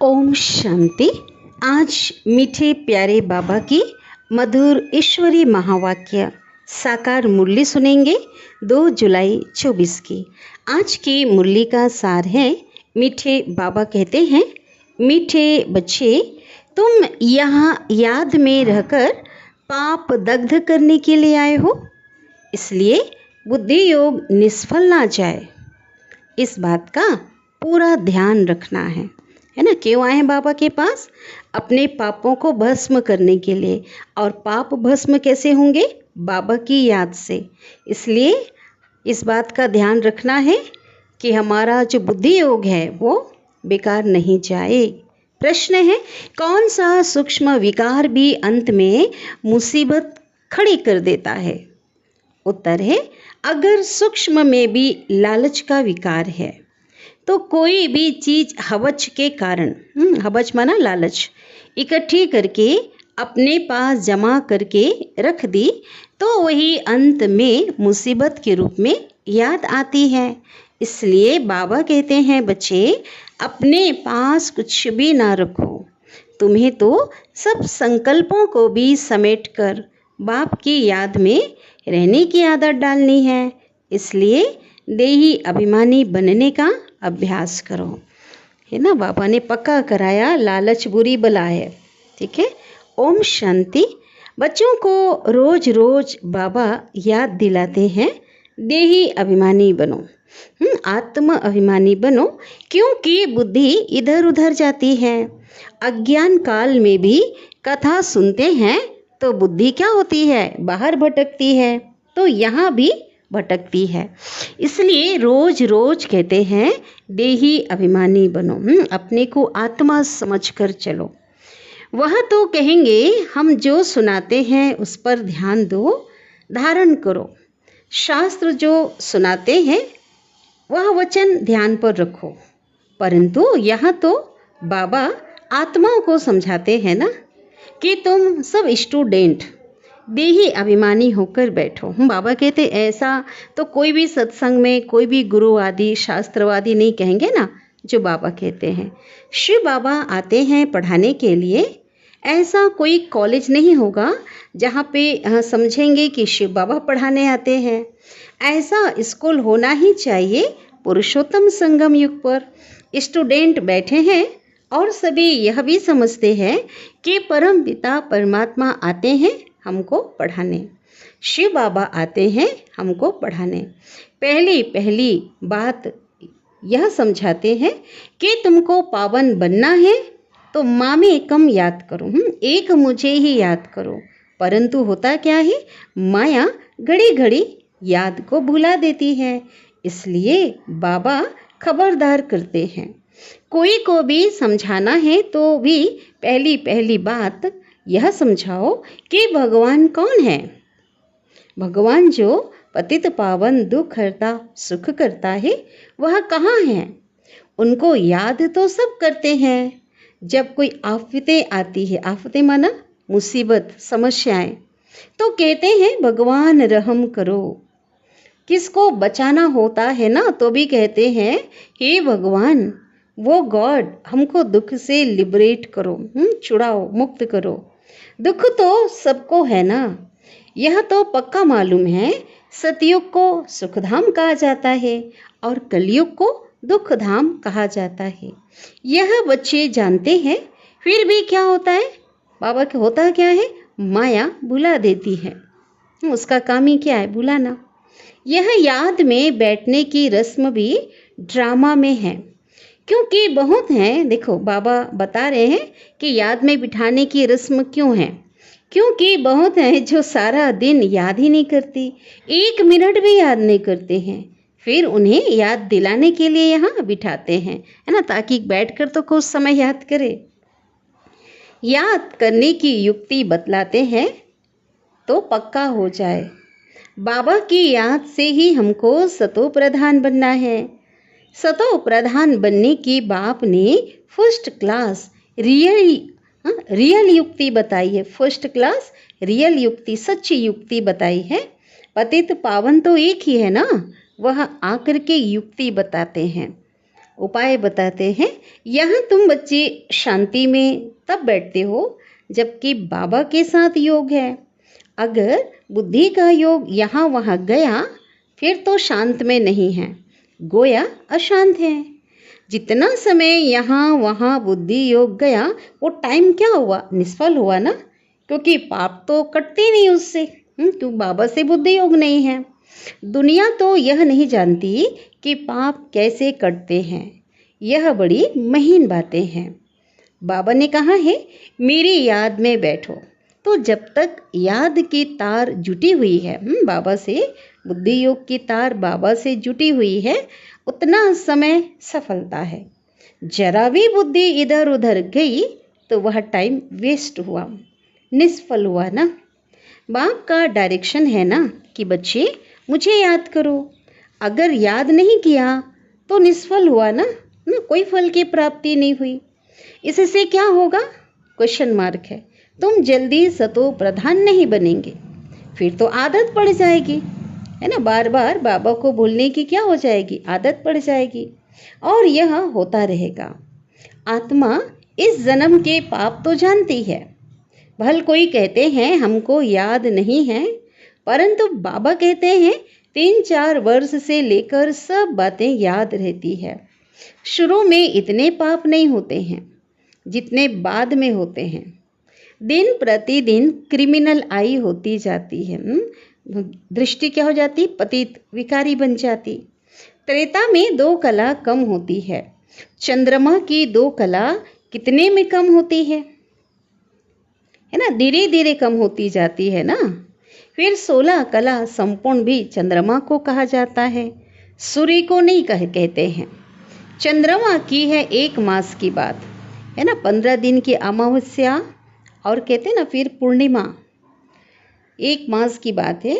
ओम शांति। आज मीठे प्यारे बाबा की मधुर ईश्वरी महावाक्य साकार मुरली सुनेंगे 2 जुलाई 24 की। आज की मुरली का सार है, मीठे बाबा कहते हैं, मीठे बच्चे, तुम यहाँ याद में रहकर पाप दग्ध करने के लिए आए हो, इसलिए बुद्धि योग निष्फल ना जाए, इस बात का पूरा ध्यान रखना है ना। क्यों आए हैं बाबा के पास? अपने पापों को भस्म करने के लिए। और पाप भस्म कैसे होंगे? बाबा की याद से। इसलिए इस बात का ध्यान रखना है कि हमारा जो बुद्धि योग है वो बेकार नहीं जाए। प्रश्न है, कौन सा सूक्ष्म विकार भी अंत में मुसीबत खड़ी कर देता है? उत्तर है, अगर सूक्ष्म में भी लालच का विकार है तो कोई भी चीज हवच के कारण, हवच माना लालच, इकट्ठी करके अपने पास जमा करके रख दी तो वही अंत में मुसीबत के रूप में याद आती है। इसलिए बाबा कहते हैं, बच्चे अपने पास कुछ भी ना रखो, तुम्हें तो सब संकल्पों को भी समेट कर बाप की याद में रहने की आदत डालनी है। इसलिए देही अभिमानी बनने का अभ्यास करो, है ना। बाबा ने पक्का कराया, लालच बुरी बला है, ठीक है। ओम शांति। बच्चों को रोज रोज बाबा याद दिलाते हैं, देही अभिमानी बनो, आत्म अभिमानी बनो, क्योंकि बुद्धि इधर उधर जाती है। अज्ञान काल में भी कथा सुनते हैं तो बुद्धि क्या होती है? बाहर भटकती है, तो यहाँ भी भटकती है। इसलिए रोज रोज कहते हैं, देही अभिमानी बनो, अपने को आत्मा समझकर चलो। वह तो कहेंगे, हम जो सुनाते हैं उस पर ध्यान दो, धारण करो। शास्त्र जो सुनाते हैं वह वचन ध्यान पर रखो। परंतु यहाँ तो बाबा आत्माओं को समझाते हैं ना कि तुम सब स्टूडेंट देही अभिमानी होकर बैठो। बाबा कहते ऐसा तो कोई भी सत्संग में कोई भी गुरु आदि शास्त्रवादी नहीं कहेंगे ना, जो बाबा कहते हैं। शिव बाबा आते हैं पढ़ाने के लिए, ऐसा कोई कॉलेज नहीं होगा जहाँ पे समझेंगे कि शिव बाबा पढ़ाने आते हैं। ऐसा स्कूल होना ही चाहिए पुरुषोत्तम संगम युग पर। स्टूडेंट बैठे हैं और सभी यह भी समझते हैं कि परम पिता परमात्मा आते हैं हमको पढ़ाने, शिव बाबा आते हैं हमको पढ़ाने। पहली पहली बात यह समझाते हैं कि तुमको पावन बनना है तो मामे एकम याद करो, एक मुझे ही याद करो। परंतु होता क्या है, माया घड़ी घड़ी याद को भुला देती है। इसलिए बाबा खबरदार करते हैं, कोई को भी समझाना है तो भी पहली पहली बात यह समझाओ कि भगवान कौन है। भगवान जो पतित पावन दुख हरता सुख करता है, वह कहाँ है? उनको याद तो सब करते हैं। जब कोई आफतें आती है, आफतें माना मुसीबत समस्याएं, तो कहते हैं भगवान रहम करो। किसको बचाना होता है ना, तो भी कहते हैं, हे भगवान, वो गॉड हमको दुख से लिबरेट करो, छुड़ाओ, मुक्त करो। दुख तो सबको है ना, यह तो पक्का मालूम है। सतयुग को सुखधाम कहा जाता है और कलयुग को दुखधाम कहा जाता है। यह बच्चे जानते हैं, फिर भी क्या होता है? बाबा के होता क्या है? माया भुला देती है। उसका काम ही क्या है? भुलाना। यह याद में बैठने की रस्म भी ड्रामा में है, क्योंकि बहुत हैं। देखो बाबा बता रहे हैं कि याद में बिठाने की रस्म क्यों है, क्योंकि बहुत हैं जो सारा दिन याद ही नहीं करती, 1 मिनट भी याद नहीं करते हैं। फिर उन्हें याद दिलाने के लिए यहाँ बिठाते हैं, है ना, ताकि बैठकर तो कुछ समय याद करे। याद करने की युक्ति बतलाते हैं तो पक्का हो जाए। बाबा की याद से ही हमको सतो प्रधान बनना है। सतो प्रधान बनने की बाप ने फर्स्ट क्लास रियल युक्ति बताई है। फर्स्ट क्लास रियल युक्ति, सच्ची युक्ति बताई है। पतित पावन तो एक ही है ना, वह आकर के युक्ति बताते हैं। उपाय बताते हैं। यहाँ तुम बच्चे शांति में तब बैठते हो जबकि बाबा के साथ योग है। अगर बुद्धि का योग यहाँ वहाँ गया फिर तो शांत में नहीं है, गोया अशांत है। जितना समय यहाँ वहाँ बुद्धि योग गया वो टाइम क्या हुआ, निष्फल हुआ ना, क्योंकि पाप तो कटते नहीं उससे। क्यों, बाबा से बुद्धि योग नहीं है। दुनिया तो यह नहीं जानती कि पाप कैसे कटते हैं। यह बड़ी महीन बातें हैं। बाबा ने कहा है मेरी याद में बैठो। तो जब तक याद की तार जुटी हुई है बाबा से, बुद्धि योग की तार बाबा से जुटी हुई है, उतना समय सफलता है। जरा भी बुद्धि इधर उधर गई तो वह टाइम वेस्ट हुआ, निष्फल हुआ ना। बाप का डायरेक्शन है ना कि बच्चे मुझे याद करो। अगर याद नहीं किया तो निष्फल हुआ ना, कोई फल की प्राप्ति नहीं हुई। इससे क्या होगा, क्वेश्चन मार्क है। तुम जल्दी सतो प्रधान नहीं बनेंगे, फिर तो आदत पड़ जाएगी, है ना। बार बार बाबा को बोलने की क्या हो जाएगी, आदत पड़ जाएगी और यह होता रहेगा। आत्मा इस जन्म के पाप तो जानती है। भल कोई कहते हैं हमको याद नहीं है, परंतु बाबा कहते हैं 3-4 वर्ष से लेकर सब बातें याद रहती है। शुरू में इतने पाप नहीं होते हैं जितने बाद में होते हैं। दिन प्रतिदिन क्रिमिनल आई होती जाती है। दृष्टि क्या हो जाती, पतित विकारी बन जाती। त्रेता में 2 कला कम होती है। चंद्रमा की 2 कला कितने में कम होती है ना, धीरे धीरे कम होती जाती है ना। फिर 16 कला संपूर्ण भी चंद्रमा को कहा जाता है, सूर्य को नहीं कहते हैं। चंद्रमा की है 1 मास की बात, है ना, 15 दिन की अमावस्या और कहते ना फिर पूर्णिमा, 1 मास की बात है।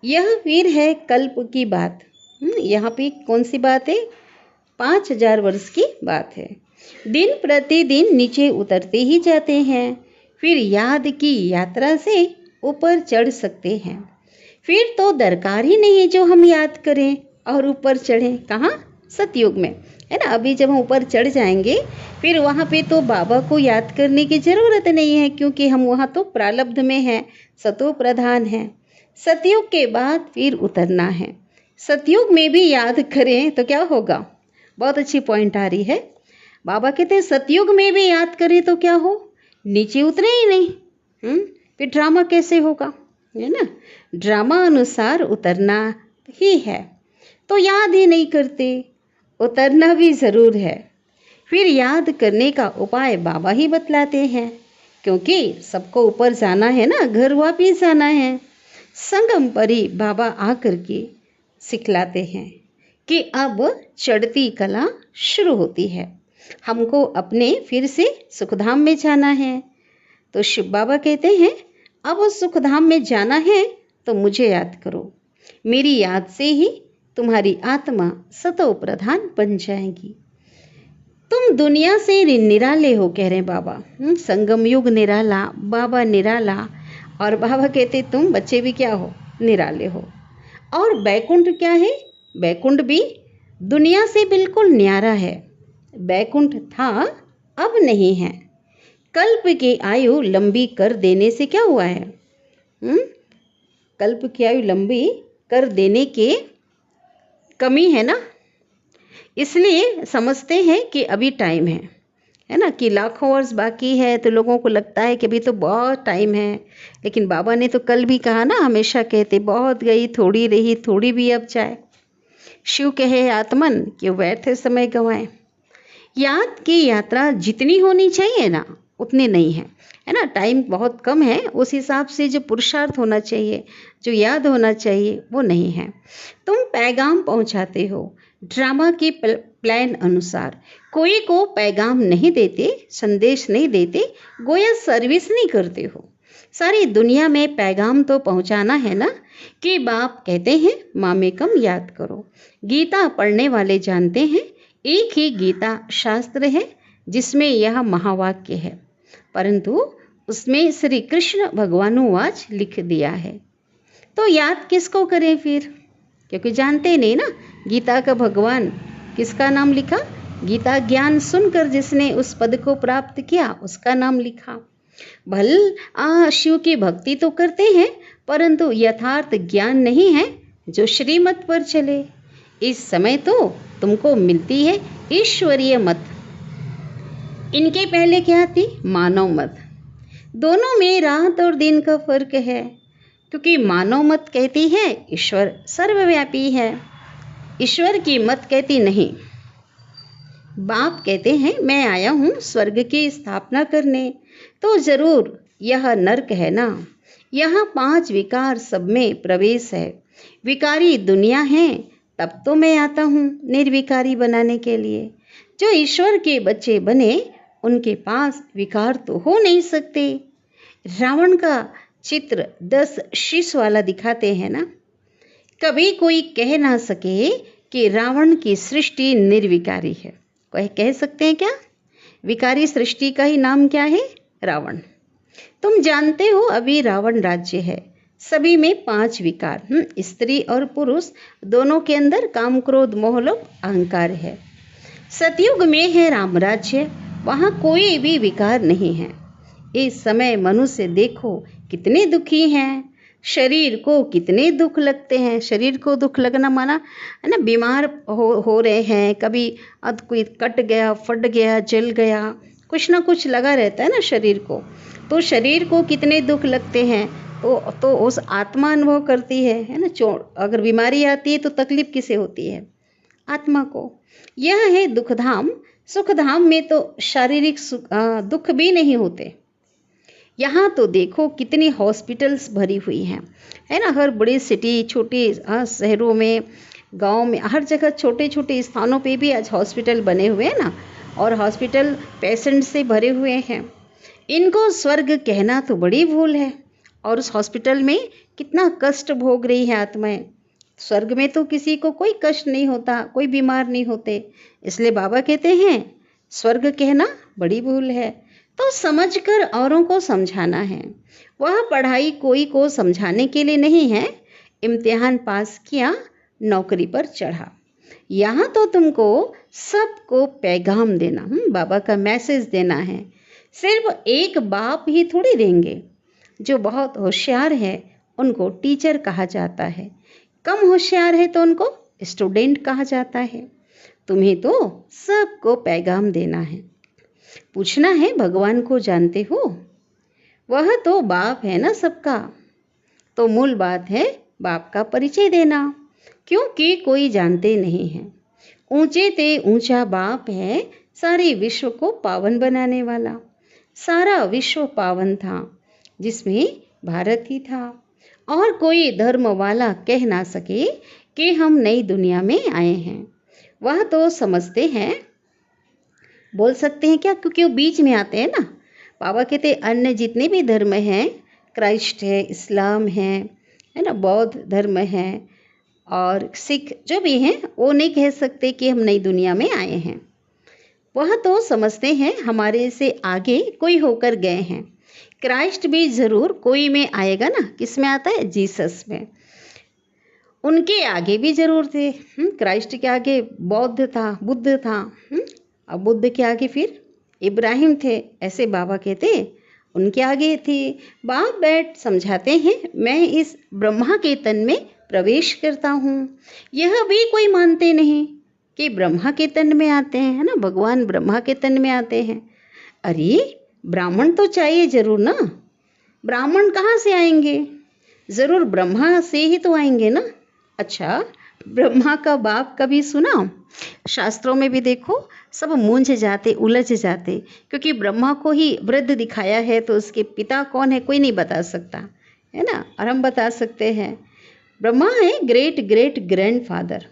यह फिर है कल्प की बात। यहाँ पे कौन सी बात है, 5000 वर्ष की बात है। दिन प्रतिदिन नीचे उतरते ही जाते हैं, फिर याद की यात्रा से ऊपर चढ़ सकते हैं। फिर तो दरकार ही नहीं है जो हम याद करें और ऊपर चढ़ें। कहाँ, सतयुग में, है ना। अभी जब हम ऊपर चढ़ जाएंगे फिर वहाँ पे तो बाबा को याद करने की ज़रूरत नहीं है, क्योंकि हम वहाँ तो प्रारब्ध में हैं, सतो प्रधान हैं। सतयुग के बाद फिर उतरना है। सतयुग में भी याद करें तो क्या होगा, बहुत अच्छी पॉइंट आ रही है। बाबा कहते हैं सतयुग में भी याद करें तो क्या हो, नीचे उतरे ही नहीं। फिर ड्रामा कैसे होगा, है ना। ड्रामा अनुसार उतरना ही है तो याद ही नहीं करते, उतरना भी ज़रूर है। फिर याद करने का उपाय बाबा ही बतलाते हैं, क्योंकि सबको ऊपर जाना है ना, घर वापिस जाना है। संगम परी बाबा आकर के सिखलाते हैं कि अब चढ़ती कला शुरू होती है, हमको अपने फिर से सुखधाम में जाना है। तो शिव बाबा कहते हैं अब उस सुखधाम में जाना है तो मुझे याद करो। मेरी याद से ही तुम्हारी आत्मा सतो प्रधान बन जाएगी। तुम दुनिया से निराले हो, कह रहे हैं बाबा। संगम युग निराला, बाबा निराला, और बाबा कहते तुम बच्चे भी क्या हो, निराले हो। और बैकुंठ क्या है, बैकुंठ भी दुनिया से बिल्कुल न्यारा है। बैकुंठ था, अब नहीं है। कल्प की आयु लंबी कर देने से क्या हुआ है, कल्प की आयु लंबी कर देने के कमी है ना, इसलिए समझते हैं कि अभी टाइम है ना, कि लाखों वर्ष बाकी है तो लोगों को लगता है कि अभी तो बहुत टाइम है। लेकिन बाबा ने तो कल भी कहा ना, हमेशा कहते बहुत गई थोड़ी रही, थोड़ी भी अब जाए। शिव कहे आत्मन कि व्यर्थ समय गंवाए। याद की यात्रा जितनी होनी चाहिए ना उतनी नहीं है ना, टाइम बहुत कम है। उस हिसाब से जो पुरुषार्थ होना चाहिए, जो याद होना चाहिए वो नहीं है। तुम पैगाम पहुंचाते हो ड्रामा के प्लान अनुसार। कोई को पैगाम नहीं देते, संदेश नहीं देते, गोया सर्विस नहीं करते हो। सारी दुनिया में पैगाम तो पहुंचाना है ना, कि बाप कहते हैं मामे कम याद करो। गीता पढ़ने वाले जानते हैं एक ही गीता शास्त्र है जिसमें यह महावाक्य है, परंतु उसमें श्री कृष्ण भगवानुवाच लिख दिया है। तो याद किसको करें फिर, क्योंकि जानते नहीं ना गीता का भगवान किसका नाम लिखा, गीता ज्ञान सुनकर जिसने उस पद को प्राप्त किया उसका नाम लिखा। शिव की भक्ति तो करते हैं परंतु यथार्थ ज्ञान नहीं है जो श्रीमत पर चले। इस समय तो तुमको मिलती है ईश्वरीय मत, इनके पहले क्या थी? मानव मत। दोनों में रात और दिन का फर्क है, क्योंकि मानव मत कहती है ईश्वर सर्वव्यापी है, ईश्वर की मत कहती नहीं। बाप कहते हैं मैं आया हूँ स्वर्ग की स्थापना करने, तो जरूर यह नर्क है ना। यहाँ 5 विकार सब में प्रवेश है, विकारी दुनिया है, तब तो मैं आता हूँ निर्विकारी बनाने के लिए। जो ईश्वर के बच्चे बने उनके पास विकार तो हो नहीं सकते। रावण का चित्र 10 शीश वाला दिखाते हैं ना। कभी कोई कह ना सके कि रावण की सृष्टि निर्विकारी है। कोई कह सकते हैं क्या? विकारी सृष्टि का ही नाम क्या है? रावण। तुम जानते हो अभी रावण राज्य है, सभी में 5 विकार, स्त्री और पुरुष दोनों के अंदर काम क्रोध मोह लोभ अहंकार है। सतयुग में है राम राज्य, वहाँ कोई भी विकार नहीं है। इस समय मनुष्य देखो कितने दुखी हैं, शरीर को कितने दुख लगते हैं। शरीर को दुख लगना माना है ना, बीमार हो रहे हैं, कभी कोई कट गया, फट गया, जल गया, कुछ ना कुछ लगा रहता है ना शरीर को। तो शरीर को कितने दुख लगते हैं तो उस आत्मा अनुभव करती है ना। अगर बीमारी आती है तो तकलीफ किसे होती है? आत्मा को। यह है दुखधाम। सुखधाम में तो शारीरिक दुख भी नहीं होते। यहाँ तो देखो कितनी हॉस्पिटल्स भरी हुई हैं, है ना। हर बड़ी सिटी, छोटे शहरों में, गांव में, हर जगह छोटे छोटे स्थानों पे भी आज हॉस्पिटल बने हुए हैं ना, और हॉस्पिटल पेशेंट से भरे हुए हैं। इनको स्वर्ग कहना तो बड़ी भूल है, और उस हॉस्पिटल में कितना कष्ट भोग रही है आत्माएं। स्वर्ग में तो किसी को कोई कष्ट नहीं होता, कोई बीमार नहीं होते। इसलिए बाबा कहते हैं स्वर्ग कहना बड़ी भूल है। तो समझकर औरों को समझाना है। वह पढ़ाई कोई को समझाने के लिए नहीं है। इम्तिहान पास किया, नौकरी पर चढ़ा। यहाँ तो तुमको सबको पैगाम देना, बाबा का मैसेज देना है। सिर्फ एक बाप ही थोड़ी देंगे। जो बहुत होशियार है उनको टीचर कहा जाता है, कम होशियार है तो उनको स्टूडेंट कहा जाता है। तुम्हें तो सबको पैगाम देना है। पूछना है भगवान को जानते हो? वह तो बाप है ना सबका। तो मूल बात है बाप का परिचय देना, क्योंकि कोई जानते नहीं है। ऊंचे ते ऊंचा बाप है, सारे विश्व को पावन बनाने वाला। सारा विश्व पावन था, जिसमें भारत ही था। और कोई धर्म वाला कह ना सके कि हम नई दुनिया में आए हैं। वह तो समझते हैं, बोल सकते हैं क्या, क्योंकि वो बीच में आते हैं ना। बाबा कहते अन्य जितने भी धर्म हैं, क्राइस्ट है, इस्लाम है ना, बौद्ध धर्म है और सिख जो भी हैं, वो नहीं कह सकते कि हम नई दुनिया में आए हैं। वह तो समझते हैं हमारे से आगे कोई होकर गए हैं। क्राइस्ट भी जरूर कोई में आएगा ना। किस में आता है? जीसस में। उनके आगे भी जरूर थे। क्राइस्ट के आगे बौद्ध था, बुद्ध था। अब बुद्ध के आगे फिर इब्राहिम थे। ऐसे बाबा कहते उनके आगे थी। बाप बैठ समझाते हैं मैं इस ब्रह्मा के तन में प्रवेश करता हूँ। यह भी कोई मानते नहीं कि ब्रह्मा के तन में आते हैं, है ना। भगवान ब्रह्मा के तन में आते हैं। अरे ब्राह्मण तो चाहिए जरूर ना। ब्राह्मण कहाँ से आएंगे? जरूर ब्रह्मा से ही तो आएंगे ना। अच्छा, ब्रह्मा का बाप कभी सुना? शास्त्रों में भी देखो सब मूंझ जाते, उलझ जाते, क्योंकि ब्रह्मा को ही वृद्ध दिखाया है, तो उसके पिता कौन है कोई नहीं बता सकता, है ना। और हम बता सकते हैं ब्रह्मा है ग्रेट ग्रेट ग्रैंडफादर।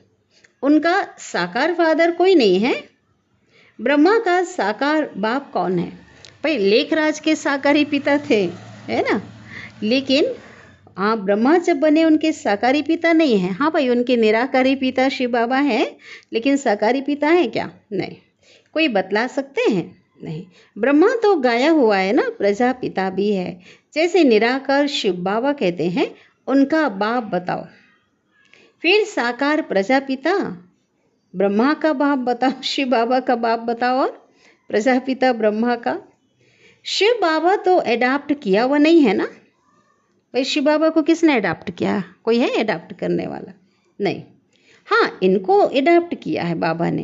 उनका साकार फादर कोई नहीं है। ब्रह्मा का साकार बाप कौन है? भाई लेखराज के साकारी पिता थे, है ना। लेकिन हाँ, ब्रह्मा जब बने उनके साकारी पिता नहीं है। हाँ भाई, उनके निराकारी पिता शिव बाबा हैं, लेकिन साकारी पिता है क्या? नहीं। कोई बतला सकते हैं? नहीं। ब्रह्मा तो गाया हुआ है ना, प्रजापिता भी है। जैसे निराकार शिव बाबा कहते हैं उनका बाप बताओ। फिर साकार प्रजापिता, ब्रह्मा का बाप बताओ, शिव बाबा का बाप बताओ, और प्रजापिता ब्रह्मा का। शिव बाबा तो एडाप्ट किया हुआ नहीं है ना भाई। शिव बाबा को किसने अडाप्ट किया? कोई है अडाप्ट करने वाला? नहीं। हाँ, इनको अडाप्ट किया है बाबा ने।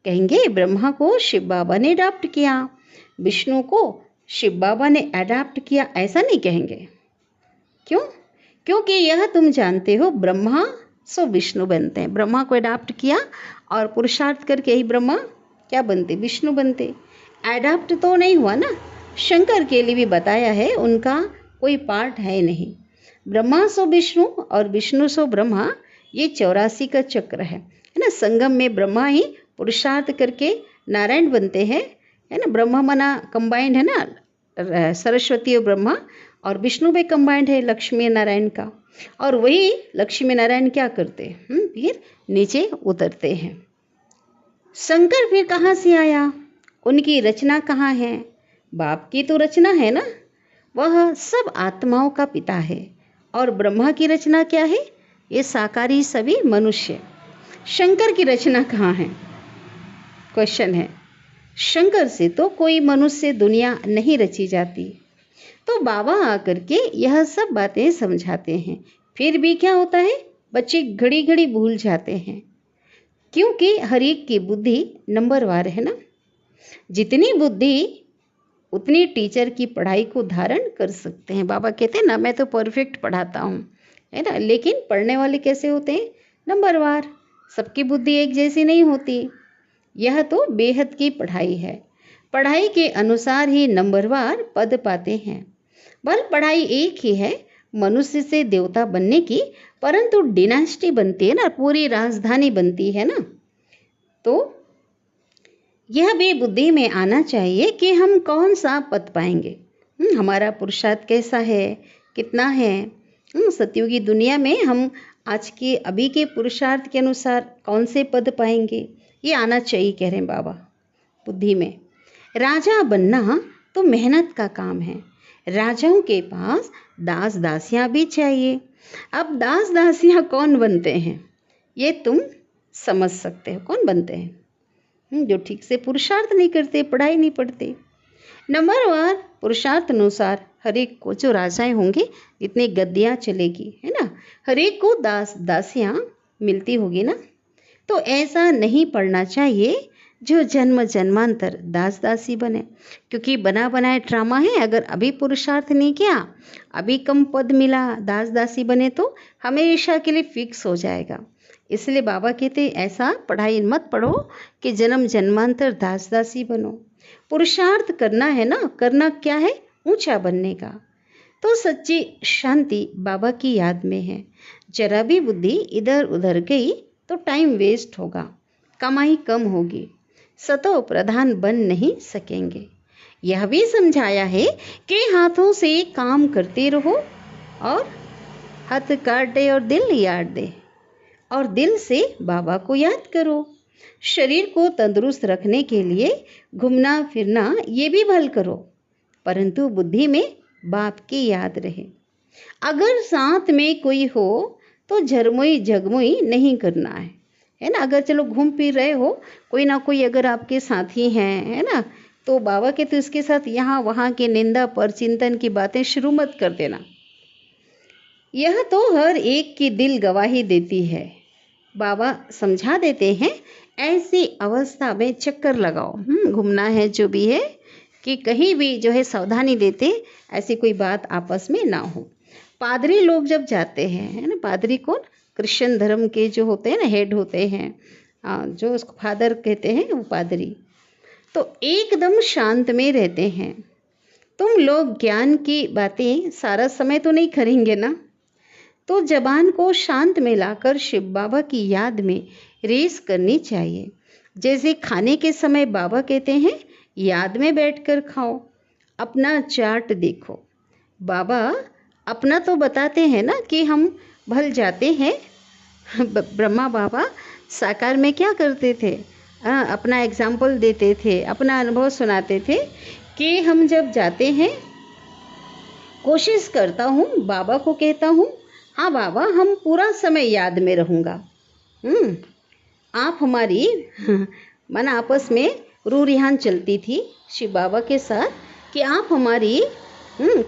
कहेंगे ब्रह्मा को शिव बाबा ने अडाप्ट किया, विष्णु को शिव बाबा ने अडाप्ट किया, ऐसा नहीं कहेंगे। क्यों? क्योंकि यह तुम जानते हो, ब्रह्मा सो विष्णु बनते हैं। ब्रह्मा को अडाप्ट किया और पुरुषार्थ करके ही ब्रह्मा क्या बनते? विष्णु बनते। अडाप्ट तो नहीं हुआ ना। शंकर के लिए भी बताया है, उनका कोई पार्ट है नहीं। ब्रह्मा सो विष्णु और विष्णु सो ब्रह्मा, ये 84 का चक्र है ना। संगम में ब्रह्मा ही पुरुषार्थ करके नारायण बनते हैं, है ना। ब्रह्मा मना कंबाइंड है ना, सरस्वती और ब्रह्मा, और विष्णु भी कंबाइंड है लक्ष्मी नारायण का। और वही लक्ष्मी नारायण क्या करते हैं? फिर नीचे उतरते हैं। शंकर फिर कहाँ से आया? उनकी रचना कहाँ है? बाप की तो रचना है ना, वह सब आत्माओं का पिता है। और ब्रह्मा की रचना क्या है? ये साकारी सभी मनुष्य। शंकर की रचना कहाँ है? क्वेश्चन है। शंकर से तो कोई मनुष्य दुनिया नहीं रची जाती। तो बाबा आकर के यह सब बातें समझाते हैं। फिर भी क्या होता है, बच्चे घड़ी घड़ी भूल जाते हैं, क्योंकि हर एक की बुद्धि नंबरवार है ना। जितनी बुद्धि उतनी टीचर की पढ़ाई को धारण कर सकते हैं। बाबा कहते हैं ना, मैं तो परफेक्ट पढ़ाता हूँ, है ना, लेकिन पढ़ने वाले कैसे होते हैं? नंबरवार। सबकी बुद्धि एक जैसी नहीं होती। यह तो बेहद की पढ़ाई है। पढ़ाई के अनुसार ही नंबरवार पद पाते हैं। बल पढ़ाई एक ही है, मनुष्य से देवता बनने की, परंतु डिनास्टी बनती है ना, पूरी राजधानी बनती है ना। तो यह भी बुद्धि में आना चाहिए कि हम कौन सा पद पाएंगे, हमारा पुरुषार्थ कैसा है, कितना है। सतयुगी दुनिया में हम आज के अभी के पुरुषार्थ के अनुसार कौन से पद पाएंगे, ये आना चाहिए, कह रहे हैं बाबा, बुद्धि में। राजा बनना तो मेहनत का काम है। राजाओं के पास दास दासियां भी चाहिए। अब दास दासियां कौन बनते हैं, ये तुम समझ सकते हो। कौन बनते हैं? जो ठीक से पुरुषार्थ नहीं करते, पढ़ाई नहीं पढ़ते। नंबरवार पुरुषार्थ अनुसार हर एक को, जो राजाएं होंगे, इतनी गद्दियाँ चलेगी, है ना, हर एक को दास दासियाँ मिलती होगी ना। तो ऐसा नहीं पढ़ना चाहिए जो जन्म जन्मांतर दास दासी बने, क्योंकि बना बनाया ड्रामा है। अगर अभी पुरुषार्थ नहीं किया, अभी कम पद मिला, दास दासी बने तो हमेशा के लिए फिक्स हो जाएगा। इसलिए बाबा कहते ऐसा पढ़ाई मत पढ़ो कि जन्म जन्मांतर दास दासी बनो। पुरुषार्थ करना है ना, करना क्या है? ऊंचा बनने का। तो सच्ची शांति बाबा की याद में है। जरा भी बुद्धि इधर उधर गई तो टाइम वेस्ट होगा, कमाई कम होगी, सतो प्रधान बन नहीं सकेंगे। यह भी समझाया है कि हाथों से काम करते रहो और हाथ काटे और दिल याद दे, और दिल से बाबा को याद करो। शरीर को तंदुरुस्त रखने के लिए घूमना फिरना ये भी भल करो, परंतु बुद्धि में बाप की याद रहे। अगर साथ में कोई हो तो झरमुई झगमुई नहीं करना है ना। अगर चलो घूम फिर रहे हो, कोई ना कोई अगर आपके साथी हैं, है ना, तो बाबा के तो इसके साथ यहाँ वहाँ के निंदा पर चिंतन की बातें शुरू मत कर देना। यह तो हर एक की दिल गवाही देती है। बाबा समझा देते हैं, ऐसी अवस्था में चक्कर लगाओ, घूमना है जो भी है, कि कहीं भी जो है सावधानी देते ऐसी कोई बात आपस में ना हो। पादरी लोग जब जाते हैं, है ना, पादरी कौन? क्रिश्चियन धर्म के जो होते हैं ना, हेड होते हैं, जो उसको फादर कहते हैं, वो पादरी तो एकदम शांत में रहते हैं। तुम लोग ज्ञान की बातें सारा समय तो नहीं करेंगे ना, तो जबान को शांत में लाकर शिव बाबा की याद में रेस करनी चाहिए। जैसे खाने के समय बाबा कहते हैं, याद में बैठकर खाओ, अपना चार्ट देखो। बाबा अपना तो बताते हैं ना कि हम भल जाते हैं। ब्रह्मा बाबा साकार में क्या करते थे? अपना एग्जाम्पल देते थे, अपना अनुभव सुनाते थे कि हम जब जाते हैं, कोशिश करता हूँ, बाबा को कहता हूँ, हाँ बाबा हम पूरा समय याद में रहूँगा। आप हमारी मन आपस में रू रिहान चलती थी शिव बाबा के साथ कि आप हमारी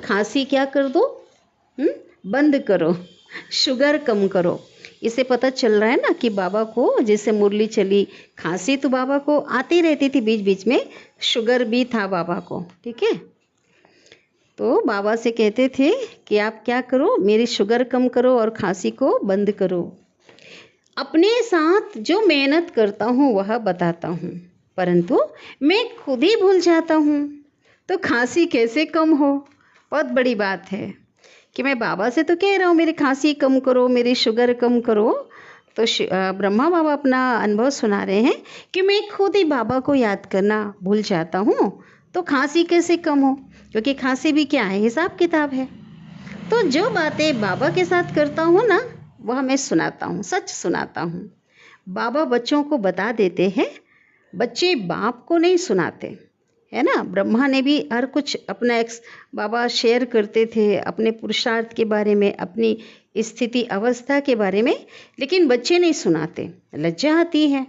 खांसी क्या कर दो, बंद करो, शुगर कम करो। इसे पता चल रहा है ना कि बाबा को जैसे मुरली चली, खांसी तो बाबा को आती रहती थी बीच बीच में, शुगर भी था बाबा को, ठीक है। तो बाबा से कहते थे कि आप क्या करो, मेरी शुगर कम करो और खांसी को बंद करो। अपने साथ जो मेहनत करता हूँ वह बताता हूँ, परंतु मैं खुद ही भूल जाता हूँ, तो खांसी कैसे कम हो। बहुत बड़ी बात है कि मैं बाबा से तो कह रहा हूँ मेरी खांसी कम करो, मेरी शुगर कम करो, तो ब्रह्मा बाबा अपना अनुभव सुना रहे हैं कि मैं खुद ही बाबा को याद करना भूल जाता हूँ, तो खांसी कैसे कम हो, क्योंकि खांसी भी क्या है, हिसाब किताब है। तो जो बातें बाबा के साथ करता हूँ ना, वह मैं सुनाता हूँ, सच सुनाता हूँ। बाबा बच्चों को बता देते हैं, बच्चे बाप को नहीं सुनाते, है ना। ब्रह्मा ने भी हर कुछ अपना बाबा शेयर करते थे अपने पुरुषार्थ के बारे में, अपनी स्थिति अवस्था के बारे में, लेकिन बच्चे नहीं सुनाते, लज्जा आती है।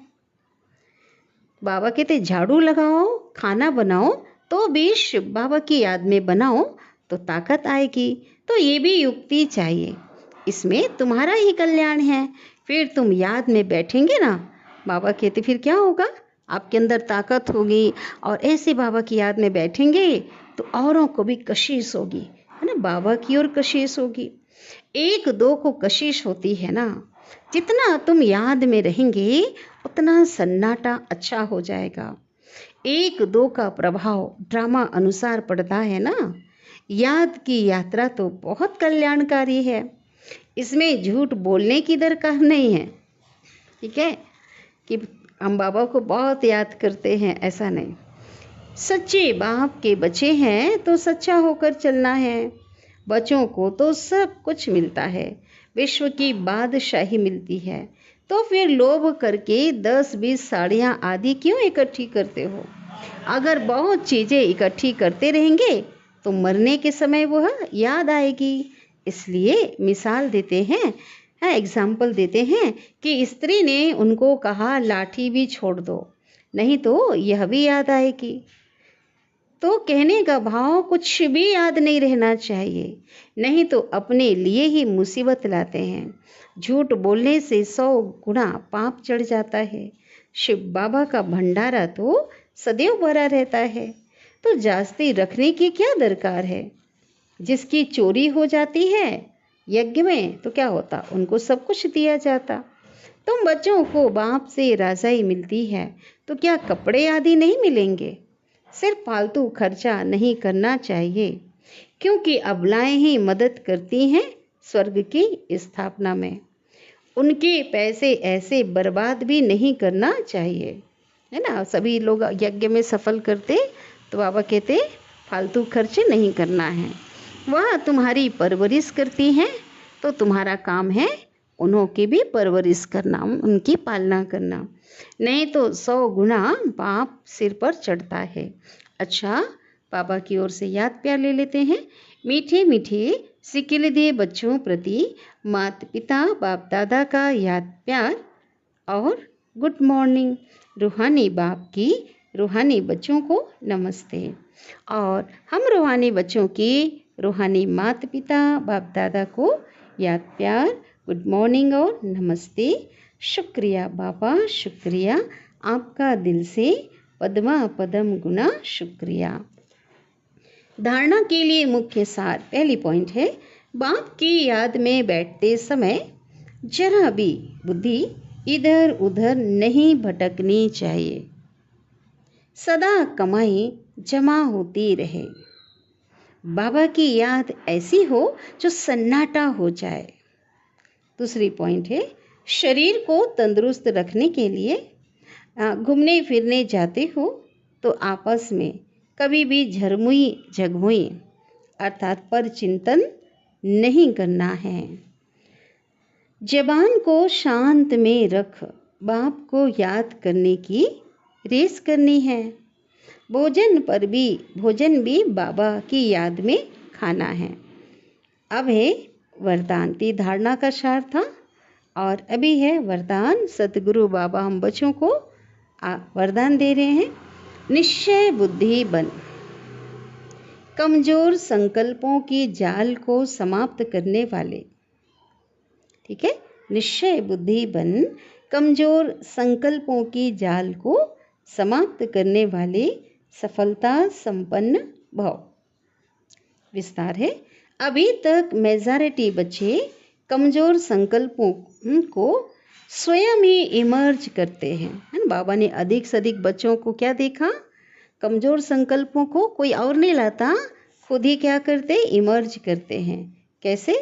बाबा कहते झाड़ू लगाओ, खाना बनाओ, तो भी शिव बाबा की याद में बनाओ तो ताकत आएगी। तो ये भी युक्ति चाहिए, इसमें तुम्हारा ही कल्याण है। फिर तुम याद में बैठेंगे ना, बाबा कहते फिर क्या होगा, आपके अंदर ताकत होगी और ऐसे बाबा की याद में बैठेंगे तो औरों को भी कशिश होगी, है ना, बाबा की ओर कशिश होगी। एक दो को कशिश होती है ना, जितना तुम याद में रहेंगे उतना सन्नाटा अच्छा हो जाएगा। एक दो का प्रभाव ड्रामा अनुसार पड़ता है ना। याद की यात्रा तो बहुत कल्याणकारी है, इसमें झूठ बोलने की दरकार नहीं है, ठीक है, कि हम बाबा को बहुत याद करते हैं, ऐसा नहीं। सच्चे बाप के बच्चे हैं तो सच्चा होकर चलना है। बच्चों को तो सब कुछ मिलता है, विश्व की बादशाही मिलती है, तो फिर लोभ करके 10-20 साड़ियाँ आदि क्यों इकट्ठी करते हो। अगर बहुत चीज़ें इकट्ठी करते रहेंगे तो मरने के समय वह याद आएगी। इसलिए मिसाल देते हैं, एग्जाम्पल देते हैं कि स्त्री ने उनको कहा लाठी भी छोड़ दो, नहीं तो यह भी याद आएगी। तो कहने का भाव कुछ भी याद नहीं रहना चाहिए, नहीं तो अपने लिए ही मुसीबत लाते हैं। झूठ बोलने से 100 गुना पाप चढ़ जाता है। शिव बाबा का भंडारा तो सदैव भरा रहता है, तो जास्ती रखने की क्या दरकार है। जिसकी चोरी हो जाती है यज्ञ में तो क्या होता, उनको सब कुछ दिया जाता। तुम बच्चों को बाप से राजाई मिलती है तो क्या कपड़े आदि नहीं मिलेंगे। सिर्फ फालतू खर्चा नहीं करना चाहिए, क्योंकि अबलाएं ही मदद करती हैं स्वर्ग की स्थापना में। उनके पैसे ऐसे बर्बाद भी नहीं करना चाहिए, है ना। सभी लोग यज्ञ में सफल करते तो बाबा कहते फालतू खर्च नहीं करना है। वह तुम्हारी परवरिश करती हैं तो तुम्हारा काम है उन्हों की भी परवरिश करना, उनकी पालना करना, नहीं तो 100 गुना पाप सिर पर चढ़ता है। अच्छा, बाबा की ओर से याद प्यार ले लेते हैं। मीठे मीठे सिकिल दे बच्चों प्रति माता पिता बाप दादा का याद प्यार और गुड मॉर्निंग। रूहानी बाप की रूहानी बच्चों को नमस्ते, और हम रूहानी बच्चों की रूहानी माता पिता बाप दादा को याद प्यार, गुड मॉर्निंग और नमस्ते। शुक्रिया बाबा, शुक्रिया, आपका दिल से पद्मा पदम गुना शुक्रिया। धारणा के लिए मुख्य सार, पहली पॉइंट है, बाप की याद में बैठते समय जरा भी बुद्धि इधर उधर नहीं भटकनी चाहिए। सदा कमाई जमा होती रहे। बाबा की याद ऐसी हो जो सन्नाटा हो जाए। दूसरी पॉइंट है, शरीर को तंदुरुस्त रखने के लिए घूमने फिरने जाते हो तो आपस में कभी भी झरमुई झगमुई अर्थात पर चिंतन नहीं करना है। जबान को शांत में रख बाप को याद करने की रेस करनी है। भोजन भी बाबा की याद में खाना है। अब है वरदान। धारणा का सार था, और अभी है वरदान। सतगुरु बाबा हम बच्चों को वरदान दे रहे हैं। निश्चय बुद्धि बन, कमजोर संकल्पों की जाल को समाप्त करने वाले। ठीक है, निश्चय बुद्धि बन, कमजोर संकल्पों की जाल को समाप्त करने वाले, सफलता संपन्न भव। विस्तार है। अभी तक मेजॉरिटी बच्चे कमजोर संकल्पों को स्वयं ही इमर्ज करते हैं, है ना। बाबा ने अधिक से अधिक बच्चों को क्या देखा, कमजोर संकल्पों को कोई और नहीं लाता, खुद ही क्या करते, इमर्ज करते हैं। कैसे?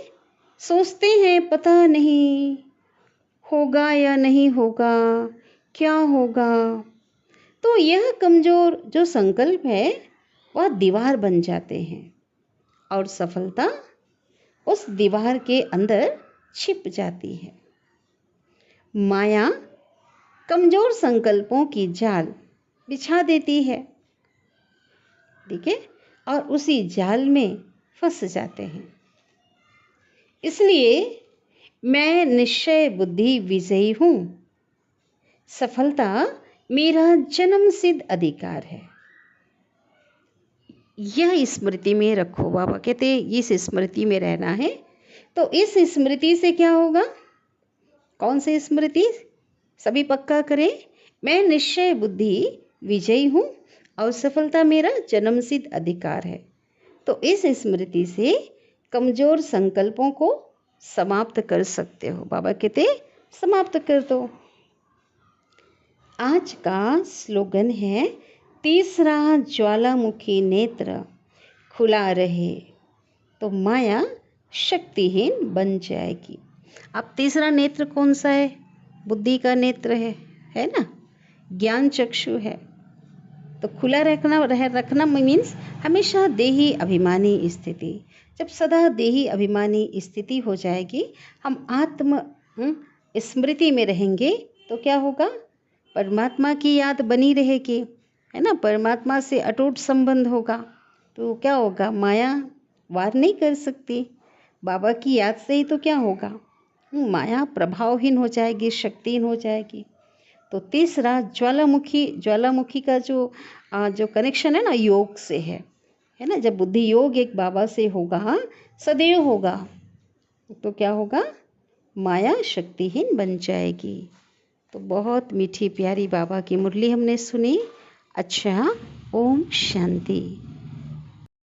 सोचते हैं पता नहीं होगा या नहीं होगा, क्या होगा। तो यह कमजोर जो संकल्प है वह दीवार बन जाते हैं और सफलता उस दीवार के अंदर छिप जाती है। माया कमजोर संकल्पों की जाल बिछा देती है, ठीक है, और उसी जाल में फंस जाते हैं। इसलिए मैं निश्चय बुद्धि विजयी हूँ, सफलता मेरा जन्म सिद्ध अधिकार है। यह स्मृति में रखो। बाबा कहते इस स्मृति में रहना है। तो इस स्मृति से क्या होगा? कौन सी स्मृति? सभी पक्का करें। मैं निश्चय बुद्धि विजयी हूँ और सफलता मेरा जन्मसिद्ध अधिकार है। तो इस स्मृति से कमजोर संकल्पों को समाप्त कर सकते हो। बाबा कहते समाप्त कर दो। आज का स्लोगन है, तीसरा ज्वालामुखी नेत्र खुला रहे तो माया शक्तिहीन बन जाएगी। अब तीसरा नेत्र कौन सा है? बुद्धि का नेत्र है ना, ज्ञान चक्षु है। तो खुला रखना मीन्स हमेशा देही अभिमानी स्थिति। जब सदा देही अभिमानी स्थिति हो जाएगी, हम आत्म स्मृति में रहेंगे, तो क्या होगा? परमात्मा की याद बनी रहेगी, है ना। परमात्मा से अटूट संबंध होगा, तो क्या होगा? माया वार नहीं कर सकती। बाबा की याद से ही तो क्या होगा? माया प्रभावहीन हो जाएगी, शक्तिहीन हो जाएगी। तो तीसरा ज्वालामुखी का जो कनेक्शन है ना, योग से है ना। जब बुद्धि योग एक बाबा से होगा, सदैव होगा, तो क्या होगा? माया शक्तिहीन बन जाएगी। तो बहुत मीठी प्यारी बाबा की मुरली हमने सुनी। अच्छा, ओम शांति।